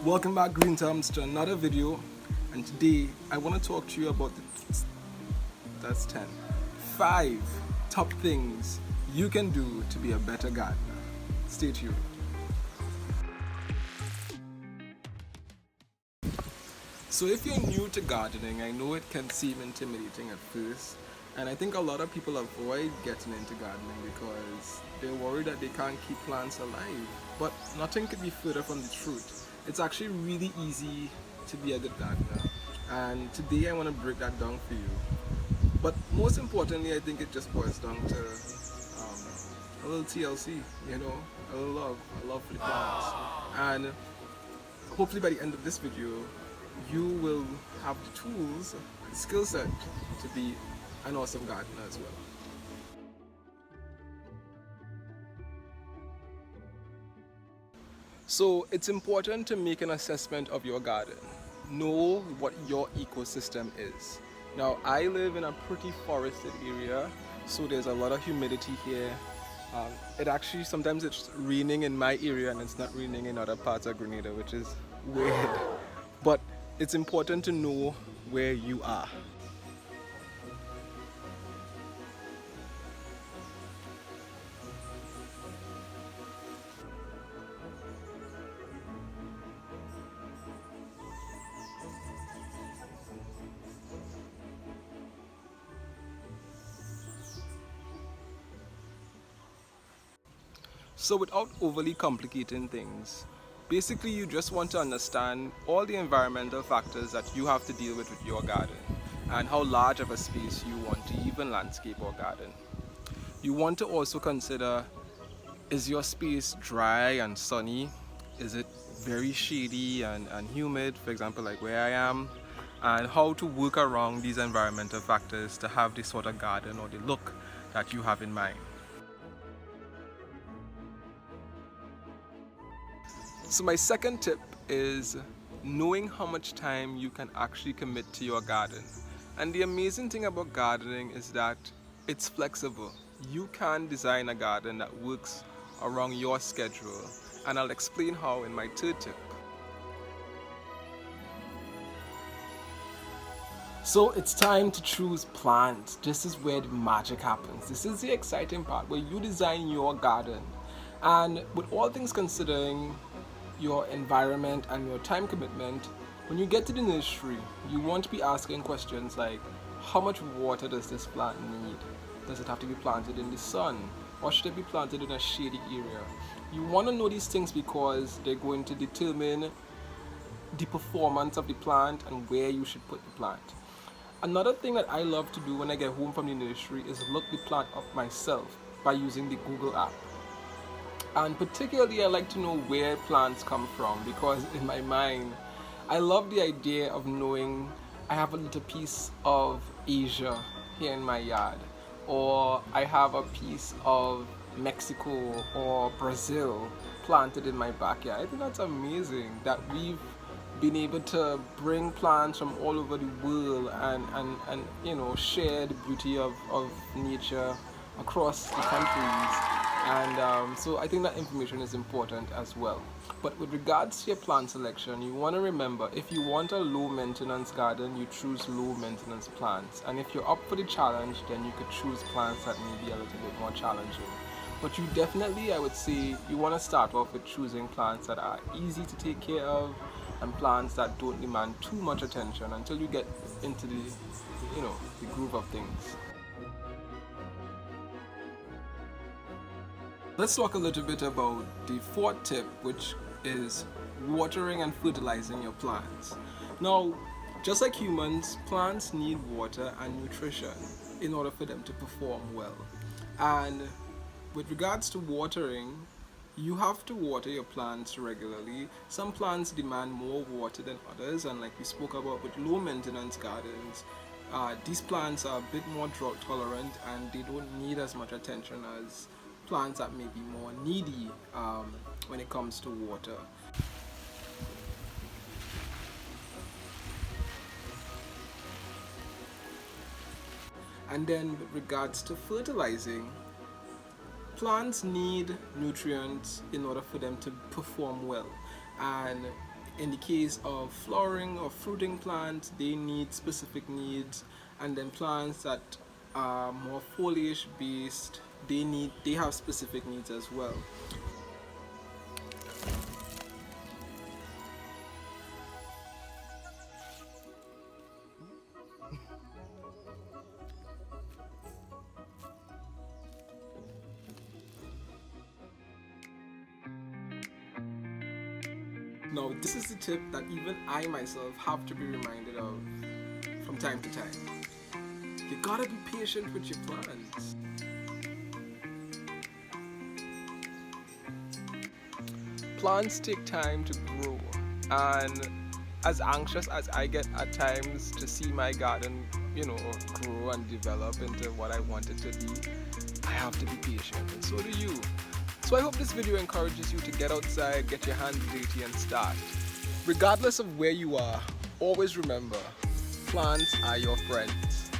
Welcome back, Green Thumbs, to another video, and today I want to talk to you about that's 10 5 top things you can do to be a better gardener. Stay tuned. So if you're new to gardening, I know it can seem intimidating at first, and I think a lot of people avoid getting into gardening because they're worried that they can't keep plants alive. But nothing could be further from the truth. It's actually really easy to be a good gardener, and today I want to break that down for you. But most importantly, I think it just boils down to a little TLC, a little love for the plants. And hopefully by the end of this video, you will have the tools, the skill set to be an awesome gardener as well. So it's important to make an assessment of your garden. Know what your ecosystem is. Now, I live in a pretty forested area, so there's a lot of humidity here. Sometimes it's raining in my area and it's not raining in other parts of Grenada, which is weird. But it's important to know where you are. So without overly complicating things, basically you just want to understand all the environmental factors that you have to deal with your garden and how large of a space you want to even landscape or garden. You want to also consider, is your space dry and sunny? Is it very shady and humid, for example, like where I am? And how to work around these environmental factors to have the sort of garden or the look that you have in mind. So my second tip is knowing how much time you can actually commit to your garden. And the amazing thing about gardening is that it's flexible. You can design a garden that works around your schedule, and I'll explain how in my third tip. So it's time to choose plants. This is where the magic happens. This is the exciting part where you design your garden. And with all things considering, your environment and your time commitment, when you get to the nursery, you want to be asking questions like, how much water does this plant need? Does it have to be planted in the sun? Or should it be planted in a shady area? You want to know these things because they're going to determine the performance of the plant and where you should put the plant. Another thing that I love to do when I get home from the nursery is look the plant up myself by using the Google app. And particularly I like to know where plants come from, because in my mind I love the idea of knowing I have a little piece of Asia here in my yard, or I have a piece of Mexico or Brazil planted in my backyard. I think that's amazing that we've been able to bring plants from all over the world and share the beauty of nature across the countries. And so I think that information is important as well. But with regards to your plant selection, you want to remember, if you want a low maintenance garden, you choose low maintenance plants. And if you're up for the challenge, then you could choose plants that may be a little bit more challenging. But you definitely, I would say, you want to start off with choosing plants that are easy to take care of and plants that don't demand too much attention until you get into the groove of things. Let's talk a little bit about the fourth tip, which is watering and fertilizing your plants. Now, just like humans, plants need water and nutrition in order for them to perform well. And with regards to watering, you have to water your plants regularly. Some plants demand more water than others, and like we spoke about with low maintenance gardens, these plants are a bit more drought tolerant and they don't need as much attention as plants that may be more needy when it comes to water. And then with regards to fertilizing, plants need nutrients in order for them to perform well. And In the case of flowering or fruiting plants, they need specific needs, and then plants that are more foliage based, they have specific needs as well. Now, this is the tip that even I myself have to be reminded of from time to time. You gotta be patient with your plants. Plants take time to grow, and as anxious as I get at times to see my garden, grow and develop into what I want it to be, I have to be patient, and so do you. So I hope this video encourages you to get outside, get your hands dirty, and start. Regardless of where you are, always remember, plants are your friends.